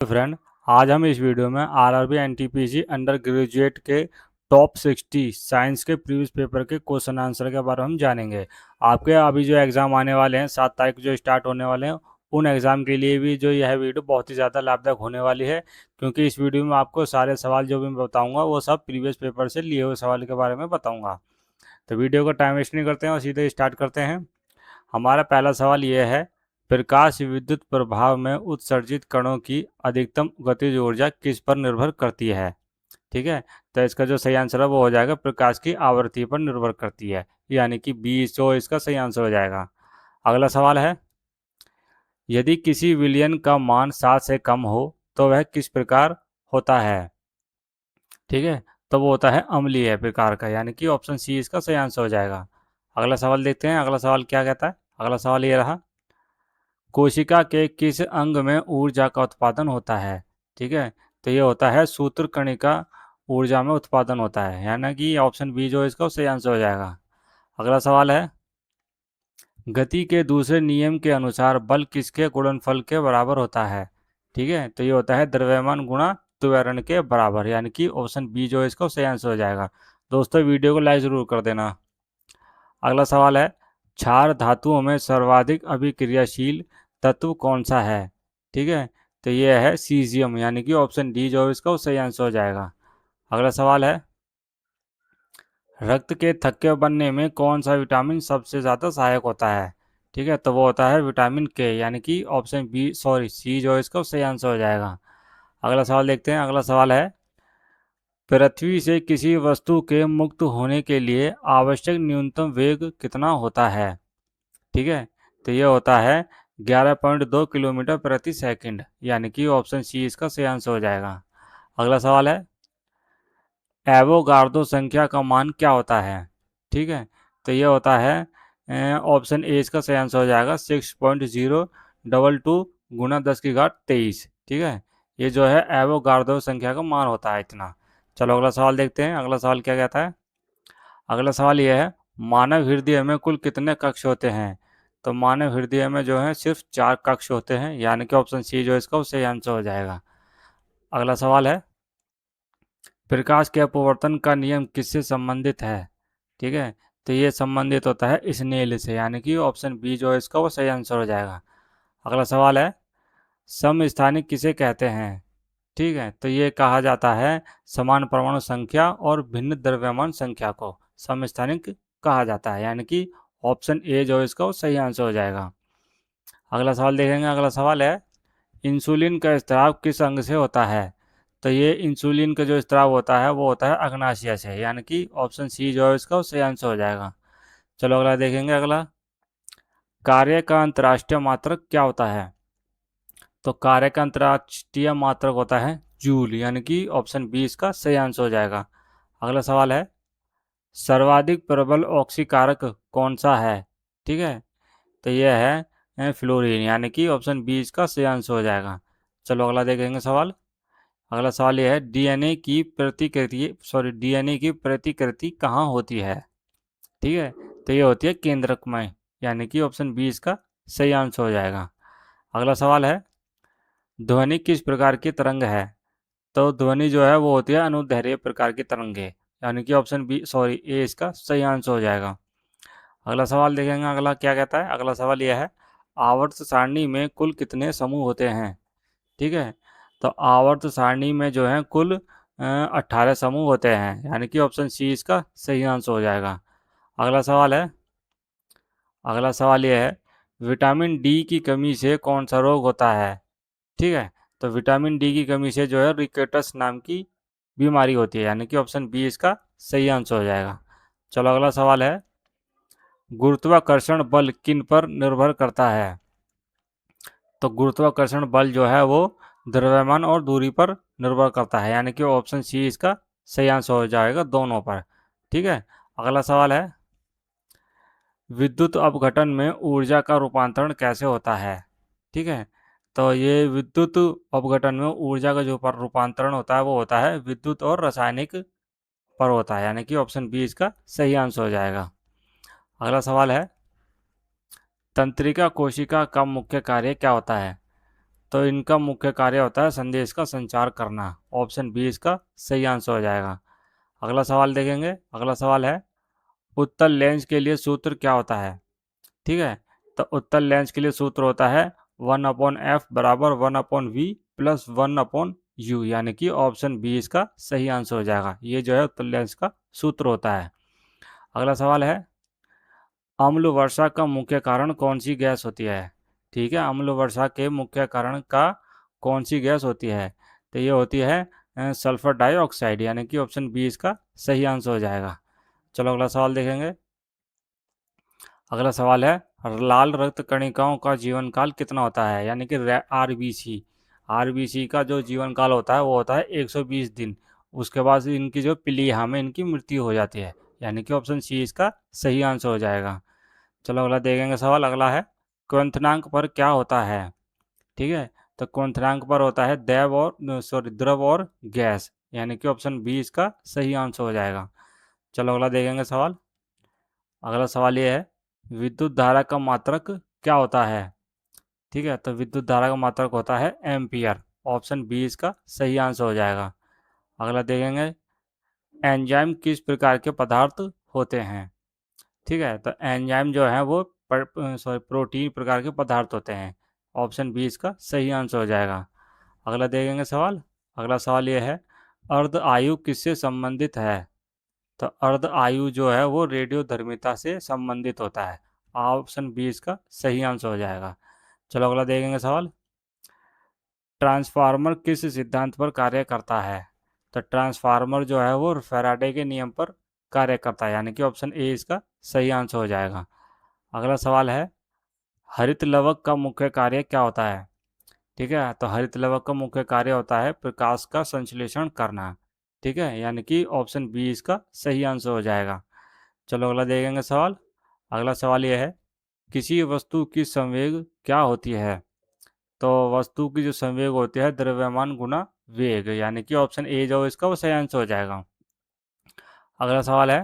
Friend, आज हम इस वीडियो में आरआरबी एनटीपीसी अंडर ग्रेजुएट के टॉप 60 साइंस के प्रीवियस पेपर के क्वेश्चन आंसर के बारे में हम जानेंगे। आपके अभी जो एग्ज़ाम आने वाले हैं 7 तारीख को जो स्टार्ट होने वाले हैं, उन एग्ज़ाम के लिए भी जो यह वीडियो बहुत ही ज़्यादा लाभदायक होने वाली है, क्योंकि इस वीडियो में आपको सारे सवाल जो भी मैं बताऊँगा वो सब प्रीवियस पेपर से लिए हुए सवाल के बारे में बताऊँगा। तो वीडियो को टाइम वेस्ट नहीं करते हैं और सीधे स्टार्ट करते हैं। हमारा पहला सवाल यह है, प्रकाश विद्युत प्रभाव में उत्सर्जित कणों की अधिकतम गतिज ऊर्जा किस पर निर्भर करती है। ठीक है, तो इसका जो सही आंसर है वो हो जाएगा प्रकाश की आवृत्ति पर निर्भर करती है, यानी कि 20 इसका सही आंसर हो जाएगा। अगला सवाल है, यदि किसी विलयन का मान 7 से कम हो तो वह किस प्रकार होता है। ठीक है, तो वो होता है अम्लीय प्रकार का, यानी कि ऑप्शन सी इसका सही आंसर हो जाएगा। अगला सवाल देखते हैं, अगला सवाल क्या कहता है। अगला सवाल ये रहा, कोशिका के किस अंग में ऊर्जा का उत्पादन होता है। ठीक है, तो ये होता है सूत्रकणिका ऊर्जा में उत्पादन होता है, यानी कि ऑप्शन बी जो इसका सही आंसर हो जाएगा। अगला सवाल है, गति के दूसरे नियम के अनुसार बल किसके गुणनफल के बराबर होता है। ठीक है, तो ये होता है द्रव्यमान गुणा त्वरण के बराबर, यानी कि ऑप्शन बी जो इसका सही आंसर हो जाएगा। दोस्तों वीडियो को लाइक ज़रूर कर देना। अगला सवाल है, क्षार धातुओं में सर्वाधिक अभिक्रियाशील तत्व कौन सा है। ठीक है, तो ये है सीजियम, यानी कि ऑप्शन डी जो इसका सही आंसर हो जाएगा। अगला सवाल है, रक्त के थक्के बनने में कौन सा विटामिन सबसे ज़्यादा सहायक होता है। ठीक है, तो वो होता है विटामिन के, यानी कि ऑप्शन बी सॉरी सी जो इसका सही आंसर हो जाएगा। अगला सवाल देखते हैं, अगला सवाल है, पृथ्वी से किसी वस्तु के मुक्त होने के लिए आवश्यक न्यूनतम वेग कितना होता है। ठीक है, तो ये होता है 11.2 किलोमीटर प्रति सेकंड, यानी कि ऑप्शन सी इसका सही आंसर हो जाएगा। अगला सवाल है, एवोगार्डो संख्या का मान क्या होता है। ठीक है, तो ये होता है ऑप्शन ए इसका सही आंसर हो जाएगा 6.022 गुना 10 की घात 23। ठीक है, ये जो है एवोगार्डो संख्या का मान होता है इतना। चलो अगला सवाल देखते हैं, अगला सवाल क्या कहता है। अगला सवाल यह है, मानव हृदय में कुल कितने कक्ष होते हैं। तो मानव हृदय में जो है सिर्फ 4 कक्ष होते हैं, यानी कि ऑप्शन सी जो इसका सही आंसर हो जाएगा। अगला सवाल है, प्रकाश के अपवर्तन का नियम किससे संबंधित है। ठीक है, तो ये संबंधित होता है स्नेल से, यानी कि ऑप्शन बी जो है इसका वो सही आंसर हो जाएगा। अगला सवाल है, समस्थानिक किसे कहते हैं। ठीक है, तो ये कहा जाता है समान परमाणु संख्या और भिन्न द्रव्यमान संख्या को समस्थानिक कहा जाता है, यानी कि ऑप्शन ए जो इसका वो सही आंसर हो जाएगा। अगला सवाल देखेंगे, अगला सवाल है, इंसुलिन का स्त्राव किस अंग से होता है। तो ये इंसुलिन का जो स्त्राव होता है वो होता है अग्नाशय से, यानी कि ऑप्शन सी जो है इसका वो सही आंसर हो जाएगा। चलो अगला देखेंगे, अगला, कार्य का अंतर्राष्ट्रीय मात्रक क्या होता है। तो कार्य का अंतर्राष्ट्रीय मात्रक होता है जूल, यानी कि ऑप्शन बी इसका सही आंसर हो जाएगा। अगला सवाल है, सर्वाधिक प्रबल ऑक्सीकारक कौन सा है। ठीक है, तो यह है फ्लोरीन, यानी कि ऑप्शन बी इसका सही आंसर हो जाएगा। चलो अगला देखेंगे सवाल। अगला सवाल यह है, डीएनए की प्रतिकृति कहाँ होती है। ठीक है, तो ये होती है केंद्रक में, यानी कि ऑप्शन बी इसका सही आंसर हो जाएगा। अगला सवाल है, ध्वनि किस प्रकार की तरंग है। तो ध्वनि जो है वो होती है अनुदैर्घ्य प्रकार की तरंगे, यानी कि ऑप्शन बी सॉरी ए इसका सही आंसर हो जाएगा। अगला सवाल देखेंगे, अगला क्या कहता है। अगला सवाल यह है, आवर्त सारणी में कुल कितने समूह होते हैं। ठीक है, तो आवर्त सारणी में जो है कुल 18 समूह होते हैं, यानी कि ऑप्शन सी इसका सही आंसर हो जाएगा। अगला सवाल है, अगला सवाल यह है, विटामिन डी की कमी से कौन सा रोग होता है। ठीक है, तो विटामिन डी की कमी से जो है रिकेटस नाम की बीमारी होती है, यानी कि ऑप्शन बी इसका सही आंसर हो जाएगा। चलो अगला सवाल है, गुरुत्वाकर्षण बल किन पर निर्भर करता है। तो गुरुत्वाकर्षण बल जो है वो द्रव्यमान और दूरी पर निर्भर करता है, यानी कि ऑप्शन सी इसका सही आंसर हो जाएगा दोनों पर। ठीक है, अगला सवाल है, विद्युत अपघटन में ऊर्जा का रूपांतरण कैसे होता है। ठीक है, तो ये विद्युत अपघटन में ऊर्जा का जो रूपांतरण होता है वो होता है विद्युत और रासायनिक पर होता है, यानी कि ऑप्शन बी इसका सही आंसर हो जाएगा। अगला सवाल है, तंत्रिका कोशिका का मुख्य कार्य क्या होता है। तो इनका मुख्य कार्य होता है संदेश का संचार करना। ऑप्शन बी इसका सही आंसर हो जाएगा। अगला सवाल देखेंगे। अगला सवाल है, उत्तल लेंस के लिए सूत्र क्या होता है? ठीक है, तो उत्तल लेंस के लिए सूत्र होता है 1/f बराबर 1/v प्लस 1/u, यानी कि ऑप्शन बी इसका सही आंसर हो जाएगा। ये जो है उत्तल लेंस का सूत्र होता है। अगला सवाल है, अम्ल वर्षा का मुख्य कारण कौन सी गैस होती है? ठीक है, अम्ल वर्षा के मुख्य कारण का कौन सी गैस होती है? तो ये होती है सल्फर डाइऑक्साइड, यानी कि ऑप्शन बी इसका सही आंसर हो जाएगा। चलो अगला सवाल देखेंगे। अगला सवाल है, लाल रक्त कणिकाओं का जीवन काल कितना होता है? यानी कि आरबीसी। आरबीसी का जो जीवन काल होता है वो होता है 120 दिन। उसके बाद इनकी जो प्लीहा में इनकी मृत्यु हो जाती है, यानी कि ऑप्शन सी इसका सही आंसर हो जाएगा। चलो अगला देखेंगे सवाल। अगला है, क्वथनांक पर क्या होता है? ठीक है, तो क्वथनांक पर होता है दैव और सॉरी द्रव और गैस, यानी कि ऑप्शन बी इसका सही आंसर हो जाएगा। चलो अगला देखेंगे सवाल। अगला सवाल ये है, विद्युत धारा का मात्रक क्या होता है? ठीक है, तो विद्युत धारा का मात्रक होता है एम्पियर। ऑप्शन बी इसका सही आंसर हो जाएगा। अगला देखेंगे, एंजाइम किस प्रकार के पदार्थ होते हैं? ठीक है, तो एंजाइम जो है वो प्रोटीन प्रकार के पदार्थ होते हैं। ऑप्शन बी इसका सही आंसर हो जाएगा। अगला देखेंगे सवाल। अगला सवाल ये है, अर्ध आयु किससे संबंधित है? तो अर्ध आयु जो है वो रेडियोधर्मिता से संबंधित होता है। ऑप्शन बी इसका सही आंसर हो जाएगा। चलो अगला देखेंगे सवाल, ट्रांसफार्मर किस सिद्धांत पर कार्य करता है? तो ट्रांसफार्मर जो है वो फैराडे के नियम पर कार्य करता है, यानी कि ऑप्शन ए इसका सही आंसर हो जाएगा। अगला सवाल है, हरित लवक का मुख्य कार्य क्या होता है? ठीक है, तो हरित लवक का मुख्य कार्य होता है प्रकाश का संश्लेषण करना। ठीक है, यानी कि ऑप्शन बी इसका सही आंसर हो जाएगा। चलो अगला देखेंगे सवाल। अगला सवाल यह है, किसी वस्तु की संवेग क्या होती है? तो वस्तु की जो संवेग होती है द्रव्यमान गुना वेग, यानी कि ऑप्शन ए जो इसका वो सही आंसर हो जाएगा। अगला सवाल है,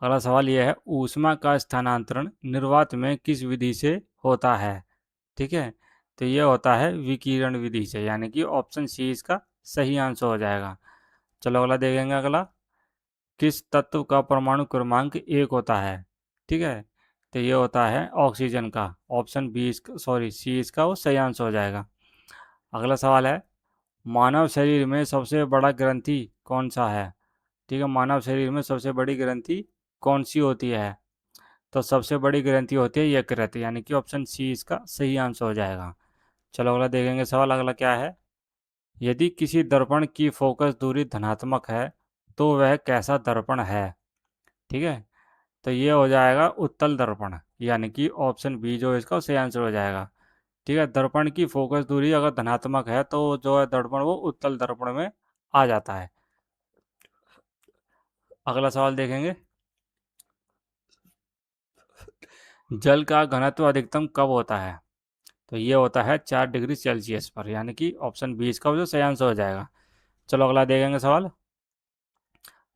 अगला सवाल यह है, ऊष्मा का स्थानांतरण निर्वात में किस विधि से होता है? ठीक है, तो ये होता है विकिरण विधि से, यानी कि ऑप्शन सी इसका सही आंसर हो जाएगा। चलो अगला देखेंगे। अगला, किस तत्व का परमाणु क्रमांक 1 होता है? ठीक है, तो ये होता है ऑक्सीजन का। ऑप्शन बी इसका सॉरी सी इसका वो सही आंसर हो जाएगा। अगला सवाल है, मानव शरीर में सबसे बड़ा ग्रंथि कौन सा है? ठीक है, मानव शरीर में सबसे बड़ी ग्रंथि कौन सी होती है? तो सबसे बड़ी ग्रंथि होती है यकृत, यानी कि ऑप्शन सी इसका सही आंसर हो जाएगा। चलो अगला देखेंगे सवाल। अगला क्या है, यदि किसी दर्पण की फोकस दूरी धनात्मक है तो वह कैसा दर्पण है? ठीक है, तो ये हो जाएगा उत्तल दर्पण, यानी कि ऑप्शन बी जो इसका सही आंसर हो जाएगा। ठीक है, दर्पण की फोकस दूरी अगर धनात्मक है तो जो है दर्पण वो उत्तल दर्पण में आ जाता है। अगला सवाल देखेंगे, जल का घनत्व अधिकतम कब होता है? तो ये होता है 4 डिग्री सेल्सियस पर, यानी कि ऑप्शन बी इसका जो सही आंसर हो जाएगा। चलो अगला देखेंगे सवाल,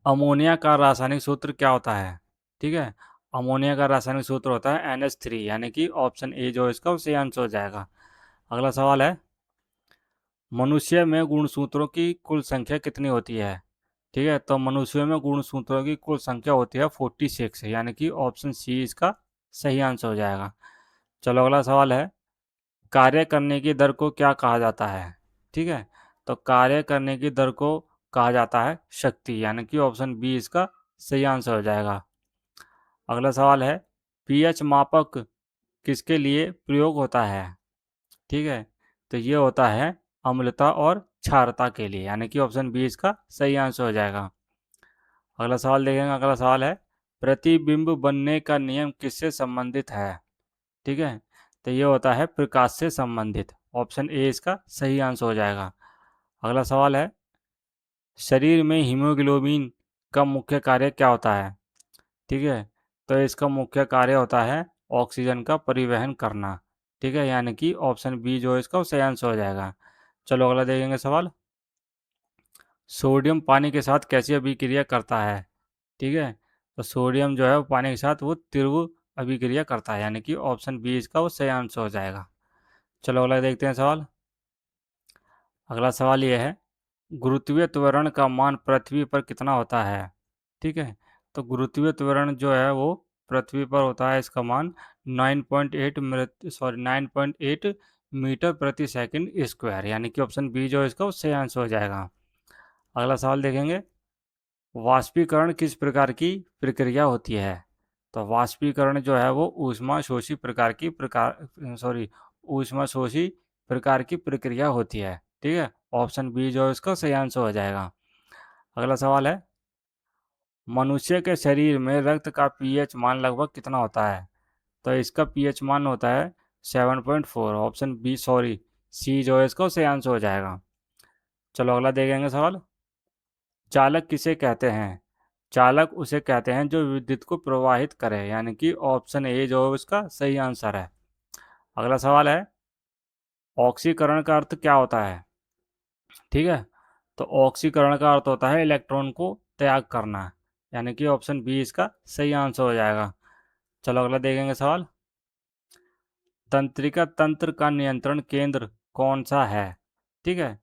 अमोनिया का रासायनिक सूत्र क्या होता है? ठीक है, अमोनिया का रासायनिक सूत्र होता है NH3, यानी कि ऑप्शन ए जो इसका वो सही आंसर हो जाएगा। अगला सवाल है, मनुष्य में गुणसूत्रों की कुल संख्या कितनी होती है? ठीक है, तो मनुष्य में गुणसूत्रों की कुल संख्या होती है 46, यानी कि ऑप्शन सी इसका सही आंसर हो जाएगा। चलो अगला सवाल है, कार्य करने की दर को क्या कहा जाता है? ठीक है, तो कार्य करने की दर को कहा जाता है शक्ति, यानी कि ऑप्शन बी इसका सही आंसर हो जाएगा। अगला सवाल है, पीएच मापक किसके लिए प्रयोग होता है? ठीक है, तो ये होता है अम्लता और क्षारता के लिए, यानी कि ऑप्शन बी इसका सही आंसर हो जाएगा। अगला सवाल देखेंगे। अगला सवाल है, प्रतिबिंब बनने का नियम किससे संबंधित है? ठीक है, तो ये होता है प्रकाश से संबंधित। ऑप्शन ए इसका सही आंसर हो जाएगा। अगला सवाल है, शरीर में हीमोग्लोबिन का मुख्य कार्य क्या होता है? ठीक है, तो इसका मुख्य कार्य होता है ऑक्सीजन का परिवहन करना। ठीक है, यानी कि ऑप्शन बी जो है इसका वो सही आंसर हो जाएगा। चलो अगला देखेंगे सवाल, सोडियम पानी के साथ कैसी अभिक्रिया करता है? ठीक है, तो सोडियम जो है वो पानी के साथ वो तीव्र अभिक्रिया करता है, यानी कि ऑप्शन बी इसका वो सही आंसर हो जाएगा। चलो अगला देखते हैं सवाल। अगला सवाल ये है, गुरुत्वीय त्वरण का मान पृथ्वी पर कितना होता है? ठीक है, तो गुरुत्वीय त्वरण जो है वो पृथ्वी पर होता है, इसका मान 9.8 मीटर प्रति सेकंड स्क्वायर, यानी कि ऑप्शन बी जो है इसका उससे आंसर हो जाएगा। अगला सवाल देखेंगे, वाष्पीकरण किस प्रकार की प्रक्रिया होती है? तो वाष्पीकरण जो है वो ऊष्मा शोषी प्रकार की प्रक्रिया होती है। ठीक है, ऑप्शन बी जो है इसका सही आंसर हो जाएगा। अगला सवाल है, मनुष्य के शरीर में रक्त का पीएच मान लगभग कितना होता है? तो इसका पीएच मान होता है 7.4, ऑप्शन बी सी जो है इसका सही आंसर हो जाएगा। चलो अगला देखेंगे सवाल, चालक किसे कहते हैं? चालक उसे कहते हैं जो विद्युत को प्रवाहित करे, यानी कि ऑप्शन ए जो है उसका सही आंसर है। अगला सवाल है, ऑक्सीकरण का अर्थ क्या होता है? ठीक है, तो ऑक्सीकरण का अर्थ होता है इलेक्ट्रॉन को त्याग करना, यानी कि ऑप्शन बी इसका सही आंसर हो जाएगा। चलो अगला देखेंगे सवाल, तंत्रिका तंत्र का नियंत्रण केंद्र कौन सा है? ठीक है,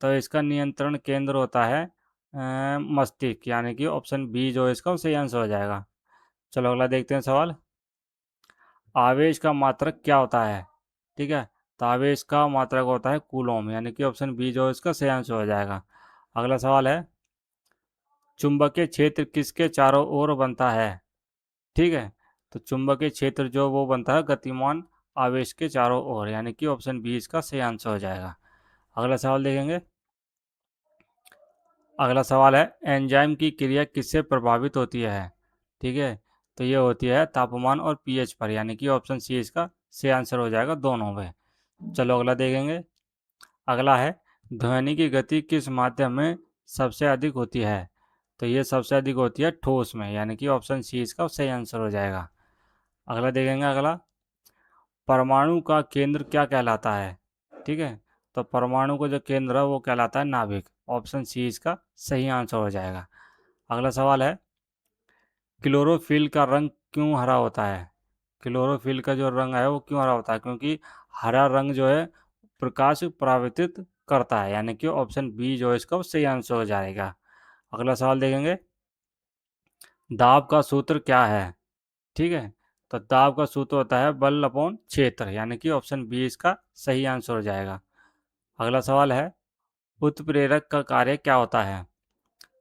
तो इसका नियंत्रण केंद्र होता है मस्तिष्क, यानी कि ऑप्शन बी जो है इसका सही आंसर हो जाएगा। चलो अगला देखते हैं सवाल, आवेश का मात्रक क्या होता है? ठीक है, तो आवेश का मात्रक होता है कूलॉम, यानी कि ऑप्शन बी जो है इसका सही आंसर हो जाएगा। अगला सवाल है, चुंबकीय क्षेत्र किसके चारों ओर बनता है? ठीक है, तो चुंबकीय क्षेत्र जो वो बनता है गतिमान आवेश के चारों ओर, यानी कि ऑप्शन बी इसका सही आंसर हो जाएगा। अगला सवाल देखेंगे, अगला सवाल है, एंजाइम की क्रिया किससे प्रभावित होती है? ठीक है, तो ये होती है तापमान और पीएच पर, यानी कि ऑप्शन सी इसका सही आंसर हो जाएगा दोनों में। चलो अगला देखेंगे, अगला है, ध्वनि की गति किस माध्यम में सबसे अधिक होती है? तो ये सबसे अधिक होती है ठोस में, यानी कि ऑप्शन सी इसका सही आंसर हो जाएगा। अगला देखेंगे, अगला, परमाणु का केंद्र क्या कहलाता है? ठीक है, तो परमाणु का जो केंद्र है वो कहलाता है नाभिक, ऑप्शन सी इसका सही आंसर हो जाएगा। अगला सवाल है, क्लोरोफिल का रंग क्यों हरा होता है? क्लोरोफिल का जो रंग है वो क्यों हरा होता है? क्योंकि हरा रंग जो है प्रकाश परावर्तित करता है, यानी कि ऑप्शन बी जो है इसका सही आंसर हो जाएगा। अगला सवाल देखेंगे, दाब का सूत्र क्या है? ठीक है, तो दाब का सूत्र होता है बल अपॉन क्षेत्र, यानी कि ऑप्शन बी इसका सही आंसर हो जाएगा। अगला सवाल है, उत्प्रेरक का कार्य क्या होता है?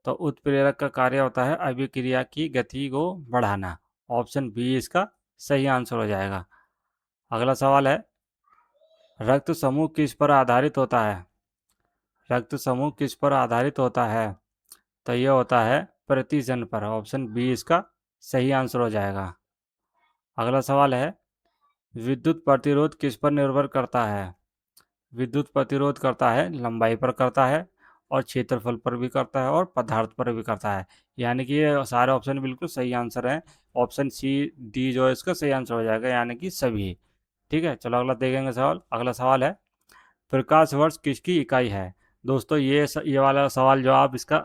तो उत्प्रेरक का कार्य होता है अभिक्रिया की गति को बढ़ाना, ऑप्शन बी इसका सही आंसर हो जाएगा। अगला सवाल है, रक्त समूह किस पर आधारित होता है? रक्त समूह किस पर आधारित होता है? तो यह होता है प्रतिजन पर, ऑप्शन बी इसका सही आंसर हो जाएगा। अगला सवाल है, विद्युत प्रतिरोध किस पर निर्भर करता है? विद्युत प्रतिरोध करता है लंबाई पर करता है, और क्षेत्रफल पर भी करता है, और पदार्थ पर भी करता है, यानी कि ये सारे ऑप्शन बिल्कुल सही आंसर हैं। ऑप्शन सी डी जो है इसका सही आंसर हो जाएगा, यानी कि सभी। ठीक है, चलो अगला देखेंगे सवाल। अगला सवाल है, प्रकाश वर्ष किसकी इकाई है? दोस्तों ये वाला सवाल जो आप इसका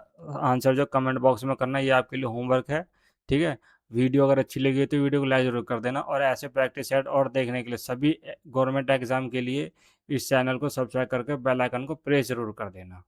आंसर जो कमेंट बॉक्स में करना है, ये आपके लिए होमवर्क है। ठीक है, वीडियो अगर अच्छी लगी तो वीडियो को लाइक जरूर कर देना, और ऐसे प्रैक्टिस सेट और देखने के लिए सभी गवर्नमेंट एग्जाम के लिए इस चैनल को सब्सक्राइब करके बेल आइकन को प्रेस जरूर कर देना।